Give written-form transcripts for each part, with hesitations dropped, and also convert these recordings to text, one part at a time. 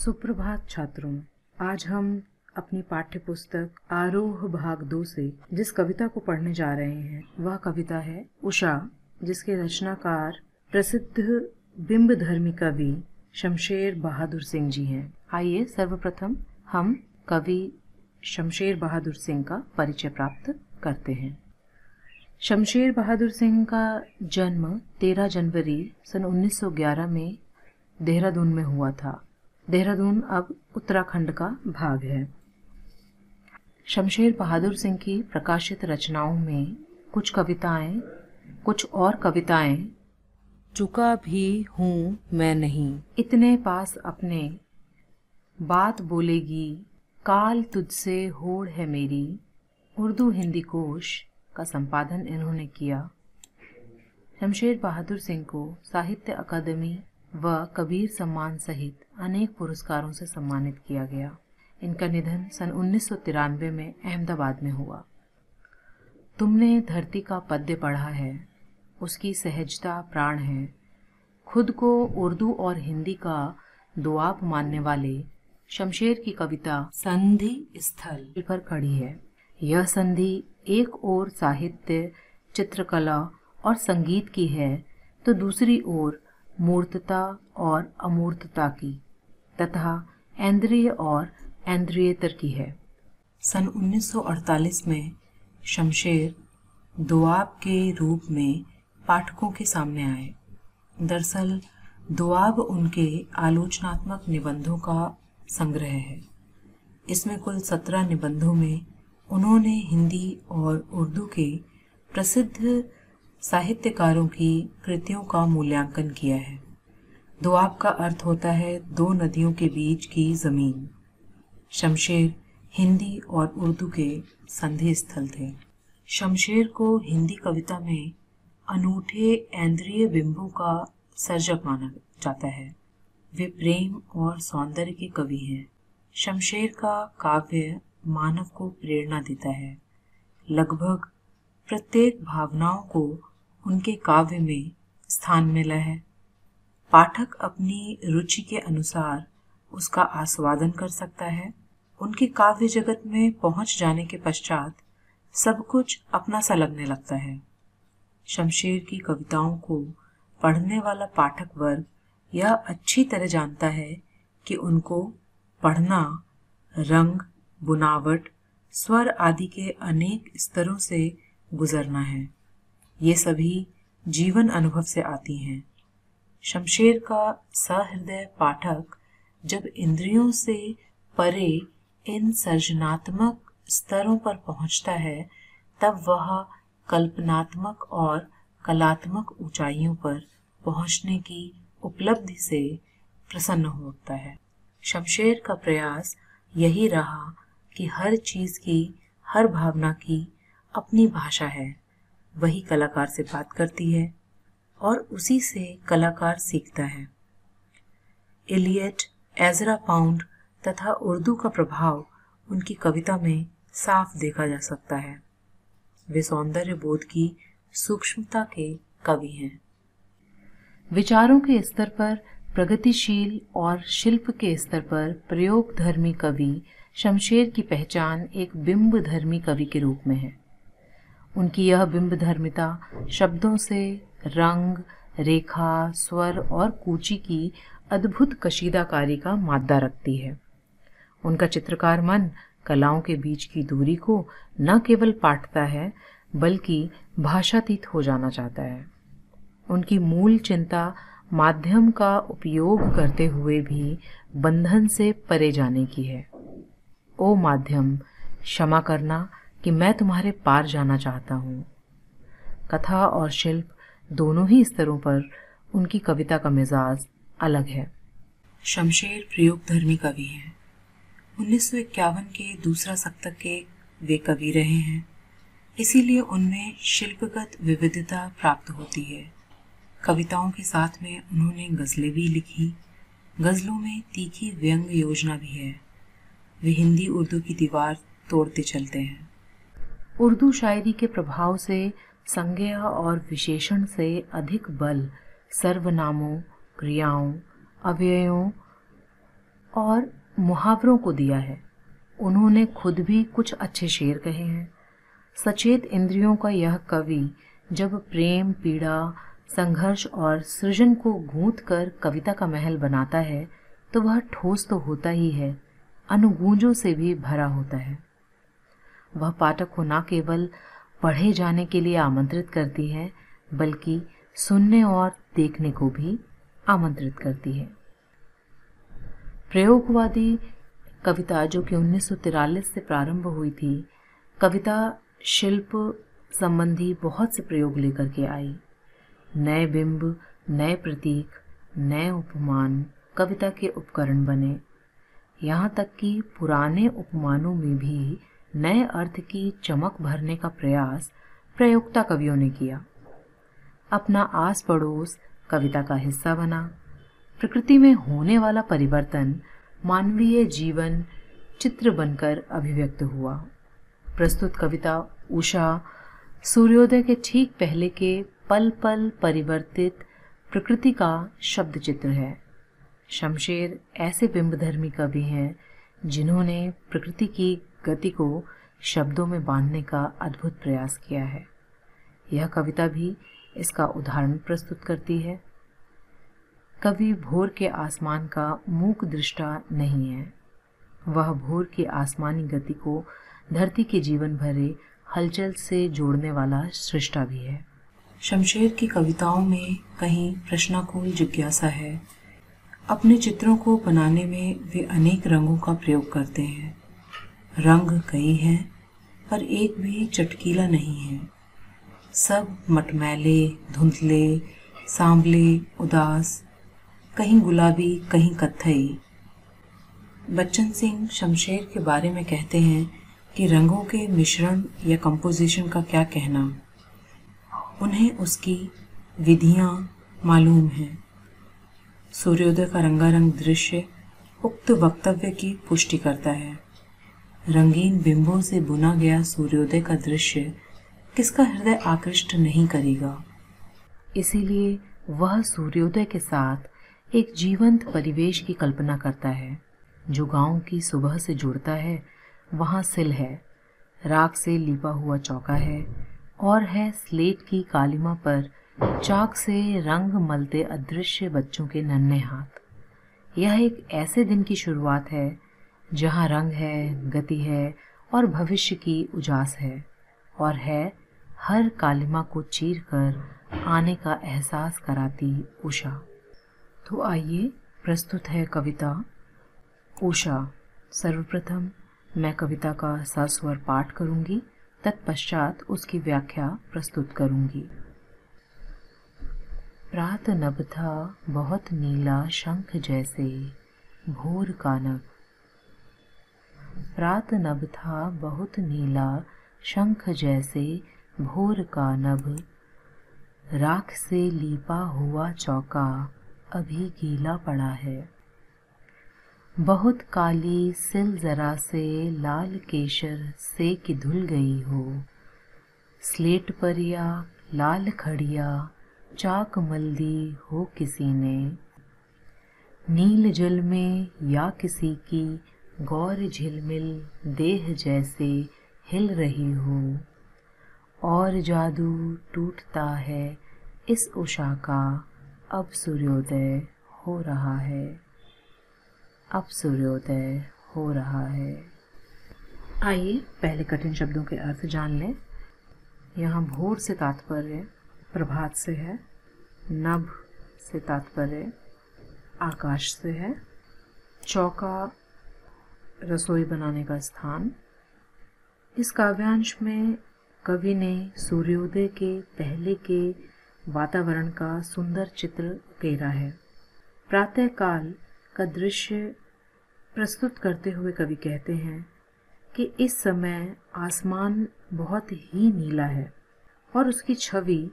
सुप्रभात छात्रों, आज हम अपनी पाठ्य पुस्तक आरोह भाग 2 से जिस कविता को पढ़ने जा रहे हैं वह कविता है उषा, जिसके रचनाकार प्रसिद्ध बिंबधर्मी कवि शमशेर बहादुर सिंह जी हैं। आइए सर्वप्रथम हम कवि शमशेर बहादुर सिंह का परिचय प्राप्त करते हैं। शमशेर बहादुर सिंह का जन्म 13 जनवरी सन 1911 में देहरादून में हुआ था। देहरादून अब उत्तराखंड का भाग है। शमशेर बहादुर सिंह की प्रकाशित रचनाओं में कुछ और कविताएं चुका भी हूँ मैं नहीं, इतने पास अपने, बात बोलेगी, काल तुझसे होड़ है मेरी, उर्दू हिंदी कोश का संपादन इन्होंने किया। शमशेर बहादुर सिंह को साहित्य अकादमी व कबीर सम्मान सहित अनेक पुरस्कारों से सम्मानित किया गया। इनका निधन सन 1993 में अहमदाबाद में हुआ। तुमने धरती का पद्य पढ़ा है, उसकी सहजता प्राण है। खुद को उर्दू और हिंदी का दुआब मानने वाले शमशेर की कविता संधि स्थल पर खड़ी है। यह संधि एक ओर साहित्य, चित्रकला और संगीत की है तो दूसरी ओर मूर्तता और अमूर्तता की तथा ऐन्द्रिय और ऐन्द्रियेतर की है। सन 1948 में शमशेर दुआब के रूप में पाठकों के सामने आए। दरअसल दुआब उनके आलोचनात्मक निबंधों का संग्रह है। इसमें कुल 17 निबंधों में उन्होंने हिंदी और उर्दू के प्रसिद्ध साहित्यकारों की कृतियों का मूल्यांकन किया है। दुआब का अर्थ होता है दो नदियों के बीच की जमीन। शमशेर हिंदी और उर्दू के संधि स्थल थे। शमशेर को हिंदी कविता में अनूठे ऐन्द्रिय बिंबों का सर्जक माना जाता है। वे प्रेम और सौंदर्य के कवि हैं। शमशेर का काव्य मानव को प्रेरणा देता है। लगभग प्रत्येक भावनाओं को उनके काव्य में स्थान मिला है। पाठक अपनी रुचि के अनुसार उसका आस्वादन कर सकता है। उनके काव्य जगत में पहुंच जाने के पश्चात सब कुछ अपना सा लगने लगता है। शमशेर की कविताओं को पढ़ने वाला पाठक वर्ग यह अच्छी तरह जानता है कि उनको पढ़ना रंग, बुनावट, स्वर आदि के अनेक स्तरों से गुजरना है। ये सभी जीवन अनुभव से आती हैं। शमशेर का सहृदय पाठक जब इंद्रियों से परे इन सर्जनात्मक स्तरों पर पहुंचता है तब वह कल्पनात्मक और कलात्मक ऊंचाइयों पर पहुंचने की उपलब्धि से प्रसन्न होता है। शमशेर का प्रयास यही रहा कि हर चीज की, हर भावना की अपनी भाषा है। वही कलाकार से बात करती है और उसी से कलाकार सीखता है। इलियट, एज़रा पाउंड तथा उर्दू का प्रभाव उनकी कविता में साफ देखा जा सकता है। वे सौंदर्य बोध की सूक्ष्मता के कवि हैं। विचारों के स्तर पर प्रगतिशील और शिल्प के स्तर पर प्रयोगधर्मी कवि शमशेर की पहचान एक बिंबधर्मी कवि के रूप में है। उनकी यह बिंबधर्मिता शब्दों से रंग, रेखा, स्वर और कूची की अद्भुत कशीदाकारी का मादा रखती है। उनका चित्रकार मन कलाओं के बीच की दूरी को न केवल पाटता है बल्कि भाषातीत हो जाना चाहता है। उनकी मूल चिंता माध्यम का उपयोग करते हुए भी बंधन से परे जाने की है। ओ माध्यम, क्षमा करना कि मैं तुम्हारे पार जाना चाहता हूँ। कथा और शिल्प दोनों ही स्तरों पर उनकी कविता का मिजाज अलग है। शमशेर प्रयोगधर्मी कवि हैं। 1951 के दूसरा शतक के वे कवि रहे हैं, इसीलिए उनमें शिल्पगत विविधता प्राप्त होती है। कविताओं के साथ में उन्होंने गज़लें भी लिखी। गज़लों में तीखी व्यंग योजना भी है। वे हिंदी उर्दू की दीवार तोड़ते चलते हैं। उर्दू शायरी के प्रभाव से संज्ञा और विशेषण से अधिक बल सर्वनामों, क्रियाओं, अव्ययों और मुहावरों को दिया है। उन्होंने खुद भी कुछ अच्छे शेर कहे हैं। सचेत इंद्रियों का यह कवि जब प्रेम, पीड़ा, संघर्ष और सृजन को गूंथ कर कविता का महल बनाता है तो वह ठोस तो होता ही है, अनुगूंजों से भी भरा होता है। वह पाठक को न केवल पढ़े जाने के लिए आमंत्रित करती है बल्कि सुनने और देखने को भी आमंत्रित करती है। प्रयोगवादी कविता जो कि 1943 से प्रारंभ हुई थी, कविता शिल्प संबंधी बहुत से प्रयोग लेकर के आई। नए बिंब, नए प्रतीक, नए उपमान कविता के उपकरण बने। यहाँ तक कि पुराने उपमानों में भी नए अर्थ की चमक भरने का प्रयास प्रयोक्ता कवियों ने किया। अपना आस पड़ोस कविता का हिस्सा बना। प्रकृति में होने वाला परिवर्तन मानवीय जीवन चित्र बनकर अभिव्यक्त हुआ। प्रस्तुत कविता उषा सूर्योदय के ठीक पहले के पल पल परिवर्तित प्रकृति का शब्द चित्र है। शमशेर ऐसे बिंबधर्मी कवि हैं जिन्होंने प्रकृति की गति को शब्दों में बांधने का अद्भुत प्रयास किया है। यह कविता भी इसका उदाहरण प्रस्तुत करती है। कवि भोर के आसमान का मूक दृष्टा नहीं है, वह भोर की आसमानी गति को धरती के जीवन भरे हलचल से जोड़ने वाला सृष्टा भी है। शमशेर की कविताओं में कहीं प्रश्नाकुल जिज्ञासा है। अपने चित्रों को बनाने में वे अनेक रंगों का प्रयोग करते हैं। रंग कई हैं पर एक भी चटकीला नहीं है। सब मटमैले, धुंधले, सांवले, उदास, कहीं गुलाबी, कहीं कत्थई। बच्चन सिंह शमशेर के बारे में कहते हैं कि रंगों के मिश्रण या कंपोजिशन का क्या कहना, उन्हें उसकी विधियां मालूम हैं। सूर्योदय का रंगारंग दृश्य उक्त वक्तव्य की पुष्टि करता है। रंगीन बिंबों से बुना गया सूर्योदय का दृश्य किसका हृदय आकृष्ट नहीं करेगा। इसीलिए वह सूर्योदय के साथ एक जीवंत परिवेश की कल्पना करता है। जो गांव की सुबह से जुड़ता है वहाँ सिल है, राख से लिपा हुआ चौका है और है स्लेट की कालिमा पर चाक से रंग मलते अदृश्य बच्चों के नन्हे हाथ। यह एक ऐसे दिन की शुरुआत है जहाँ रंग है, गति है और भविष्य की उजास है, और है हर कालिमा को चीर कर आने का एहसास कराती उषा। तो आइए प्रस्तुत है कविता उषा। सर्वप्रथम मैं कविता का सस्वर पाठ करूंगी, तत्पश्चात उसकी व्याख्या प्रस्तुत करूंगी। प्रात नभ था बहुत नीला शंख जैसे भोर का नभ। प्रात नभ था बहुत नीला शंख जैसे भोर का नभ। राख से लीपा हुआ चौका अभी गीला पड़ा है। बहुत काली सिल जरा से लाल केशर से कि धुल गई हो। स्लेट पर या लाल खड़िया चाक मल दी हो किसी ने। नील जल में या किसी की गौर झिलमिल देह जैसे हिल रही हो। और जादू टूटता है इस उषा का, अब सूर्योदय हो रहा है। अब सूर्योदय हो रहा है। आइए पहले कठिन शब्दों के अर्थ जान लें। यहाँ भोर से तात्पर्य प्रभात से है, नभ से तात्पर्य आकाश से है, चौका रसोई बनाने का स्थान। इस काव्यांश में कवि ने सूर्योदय के पहले के वातावरण का सुंदर चित्र उकेरा है। प्रातःकाल का दृश्य प्रस्तुत करते हुए कवि कहते हैं कि इस समय आसमान बहुत ही नीला है और उसकी छवि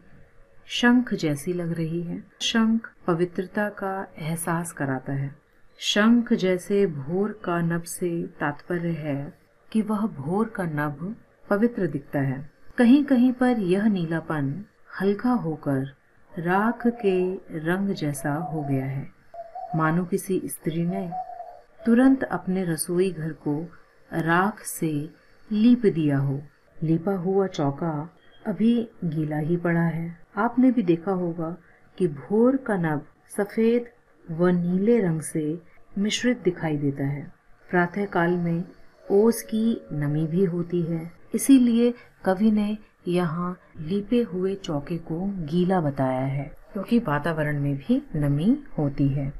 शंख जैसी लग रही है। शंख पवित्रता का एहसास कराता है। शंख जैसे भोर का नभ से तात्पर्य है कि वह भोर का नभ पवित्र दिखता है। कहीं कहीं पर यह नीलापन हल्का होकर राख के रंग जैसा हो गया है, मानो किसी स्त्री ने तुरंत अपने रसोई घर को राख से लीप दिया हो। लीपा हुआ चौका अभी गीला ही पड़ा है। आपने भी देखा होगा कि भोर का नभ सफेद व नीले रंग से मिश्रित दिखाई देता है। प्रातः काल में ओस की नमी भी होती है, इसीलिए कवि ने यहाँ लीपे हुए चौके को गीला बताया है, क्योंकि वातावरण में भी नमी होती है।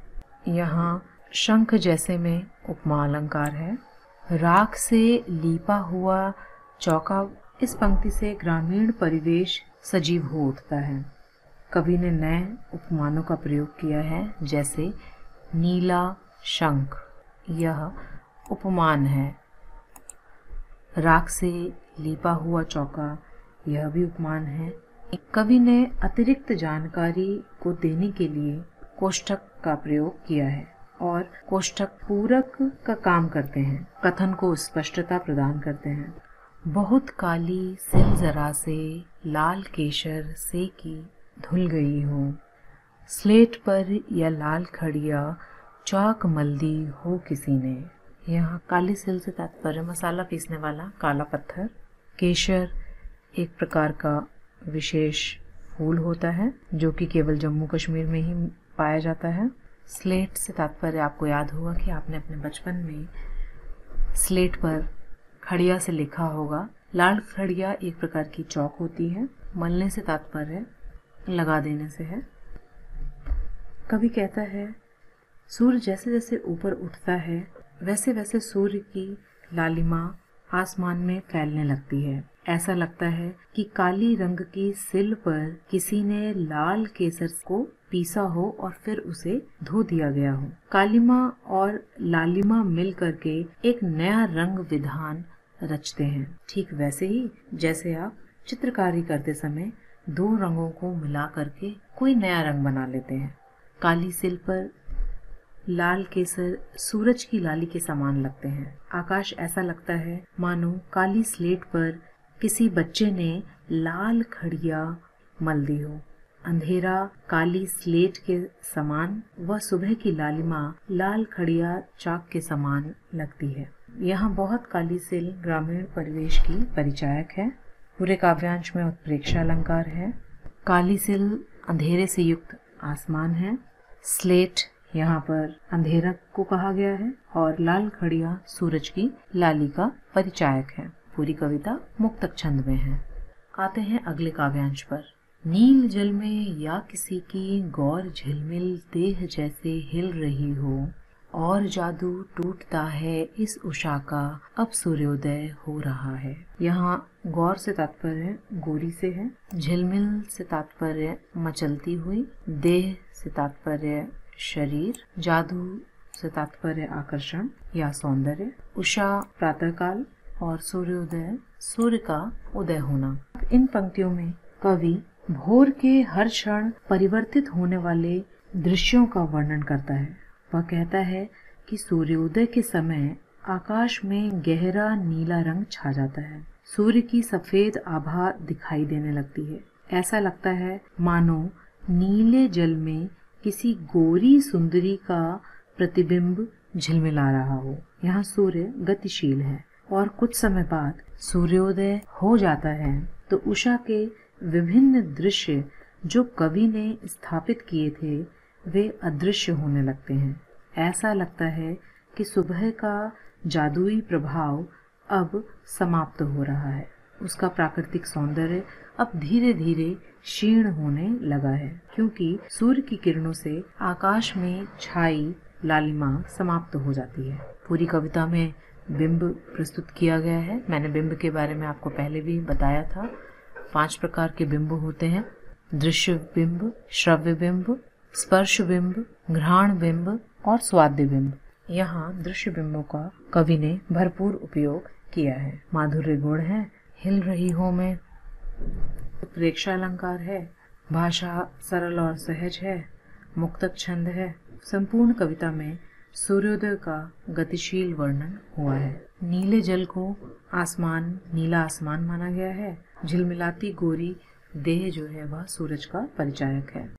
यहाँ शंख जैसे में उपमा अलंकार है। राख से लीपा हुआ चौका, इस पंक्ति से ग्रामीण परिवेश सजीव हो उठता है। कवि ने नए उपमानों का प्रयोग किया है, जैसे नीला शंख, यह उपमान है। राख से लीपा हुआ चौका, यह भी उपमान है। कवि ने अतिरिक्त जानकारी को देने के लिए कोष्ठक का प्रयोग किया है और कोष्ठक पूरक का काम करते हैं, कथन को स्पष्टता प्रदान करते हैं। बहुत काली सिल जरा से लाल केशर से की धुल गई हो, स्लेट पर या लाल खड़िया चाक मल्दी हो किसी ने। यहाँ काली सिल से तात्पर्य मसाला पीसने वाला काला पत्थर। केशर एक प्रकार का विशेष फूल होता है जो कि केवल जम्मू कश्मीर में ही पाया जाता है। स्लेट से तात्पर्य, आपको याद होगा कि आपने अपने बचपन में स्लेट पर खड़िया से लिखा होगा। लाल खड़िया एक प्रकार की चौक होती है। मलने से तात्पर्य लगा देने से है। कवि कहता है, सूर्य जैसे जैसे ऊपर उठता है वैसे वैसे सूर्य की लालिमा आसमान में फैलने लगती है। ऐसा लगता है कि काली रंग की सिल पर किसी ने लाल केसर को पीसा हो और फिर उसे धो दिया गया हो। कालिमा और लालिमा मिल करके एक नया रंग विधान रचते हैं। ठीक वैसे ही जैसे आप चित्रकारी करते समय दो रंगों को मिला करके कोई नया रंग बना लेते हैं। काली सिल पर लाल केसर सूरज की लाली के समान लगते हैं। आकाश ऐसा लगता है मानो काली स्लेट पर किसी बच्चे ने लाल खड़िया मल दी हो। अंधेरा काली स्लेट के समान व सुबह की लालिमा लाल खड़िया चाक के समान लगती है। यहाँ बहुत काली सिल ग्रामीण परिवेश की परिचायक है। पूरे काव्यांश में उत्प्रेक्षा अलंकार है। काली सिल अंधेरे से युक्त आसमान है। स्लेट यहाँ पर अंधेरा को कहा गया है और लाल खड़िया सूरज की लाली का परिचायक है। पूरी कविता मुक्तक छंद में है। आते हैं अगले काव्यांश पर। नील जल में या किसी की गौर झिलमिल देह जैसे हिल रही हो, और जादू टूटता है इस उषा का, अब सूर्योदय हो रहा है। यहाँ गौर से तात्पर्य गोरी से है। झिलमिल से तात्पर्य मचलती हुई। देह से तात्पर्य शरीर। जादू से तात्पर्य आकर्षण या सौंदर्य। उषा प्रातःकाल और सूर्योदय सूर्य का उदय होना। इन पंक्तियों में कवि भोर के हर क्षण परिवर्तित होने वाले दृश्यों का वर्णन करता है। वह कहता है कि सूर्योदय के समय आकाश में गहरा नीला रंग छा जाता है। सूर्य की सफेद आभा दिखाई देने लगती है। ऐसा लगता है मानो नीले जल में किसी गोरी सुंदरी का प्रतिबिंब झिलमिला रहा हो। यहाँ सूर्य गतिशील है और कुछ समय बाद सूर्योदय हो जाता है तो उषा के विभिन्न दृश्य जो कवि ने स्थापित किए थे वे अदृश्य होने लगते हैं। ऐसा लगता है कि सुबह का जादुई प्रभाव अब समाप्त हो रहा है। उसका प्राकृतिक सौंदर्य अब धीरे धीरे क्षीण होने लगा है, क्योंकि सूर्य की किरणों से आकाश में छाई लालिमा समाप्त हो जाती है। पूरी कविता में बिंब प्रस्तुत किया गया है। मैंने बिंब के बारे में आपको पहले भी बताया था। 5 प्रकार के बिंब होते हैं: दृश्य बिंब, श्रव्य बिंब, स्पर्श बिंब, घ्राण बिंब और स्वाद्य बिंब। यहाँ दृश्य बिंबों का कवि ने भरपूर उपयोग किया है। माधुर्य गुण है। हिल रही हो में उत्प्रेक्षा अलंकार है। भाषा सरल और सहज है। मुक्तक छंद है। संपूर्ण कविता में सूर्योदय का गतिशील वर्णन हुआ है। नीले जल को नीला आसमान माना गया है। झिलमिलाती गोरी देह जो है वह सूरज का परिचायक है।